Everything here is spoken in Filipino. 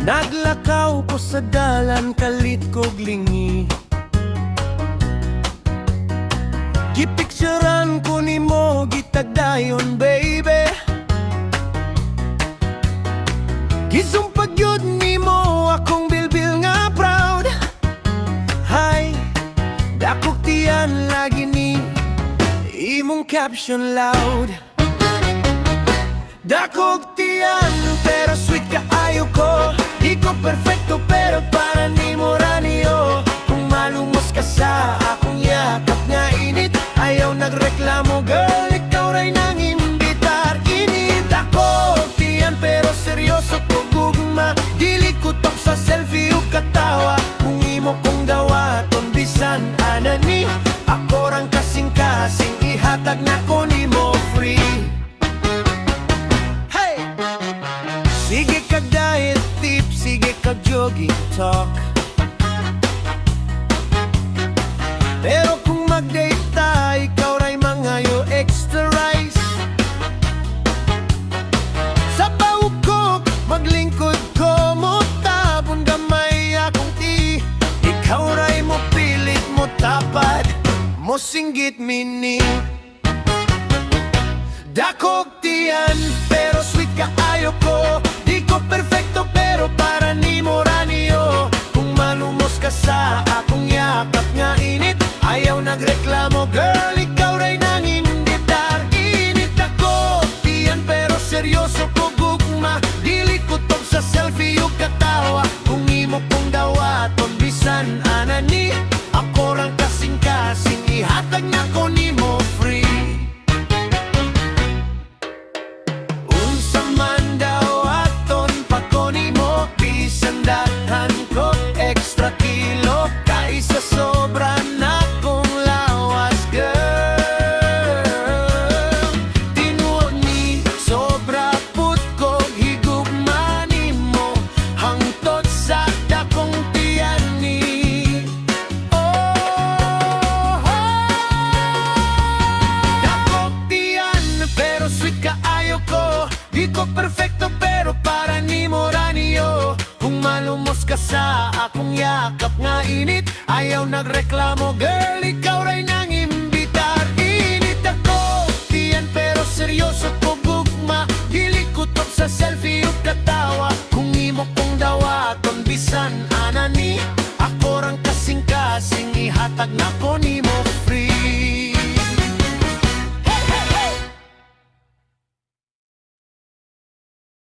Naglakaw ko sa dalan kalit kog lingi. Gipicturean ko nimo gitagdayon baby. Gisumpag yun nimo akong bilbil nga proud. Hay, dakog tiyan lagi ni imong caption loud. Dakog tiyan pero sweet ka ayo ko. Di ko perfecto pero para nimo ranyo. Kung malumos ka sa akong yakap nga init, ayaw nagreklamo girl, ikaw ray nang imbitar. Init ako tiyan pero seryoso ko gugma. Dili ko tok sa selfie o katawa. Kung imo kong dawaton bisan anani, ako rang kasing-kasing ihatag na ko nimo free. Hey! Sige kag diet tip, sige kag jogging talk. Pero kung mag-date ta, ikaw ray mangayo extra rice. Sa paukok, maglingkod ko mo tabon gamay akong ti. Ikaw ray mo pilit mo tapad, mo singgit mini. Dakog tiyan, pero sweet ka ayo ko. Di ko perfecto pero para nimo ranyo. Kung malumos ka sa akong yakap nga init, ayaw nagreklamo girl, ikaw ray nang imbitar. Init ako tiyan pero seryoso ko gugma. Dili ko tok sa selfie o katawa. Kung imo kong dawaton bisan anani, ako rang kasing-kasing ihatag na ko nimo free. Unsa man dawaton pa ko nimo, bisan daghan ko extra kilo. Kaisa sobra na kong lawas girl. Tinuod ni sobra put ko higugma nimo hangtod sa dakong tiyan ni. Oh, dakong tiyan pero sweet ka ayo ko. Di ko perfecto pero para nimo ranyo. Kung malumos ka sa akong yakap nga init, ayaw nagreklamo girl, ikaw ray nang imbitar. Init ako tiyan pero seryoso ko gugma. Dili ko tok sa selfie o katawa. Kung imo kong dawaton bisan anani, ako rang kasing-kasing ihatag na ko nimo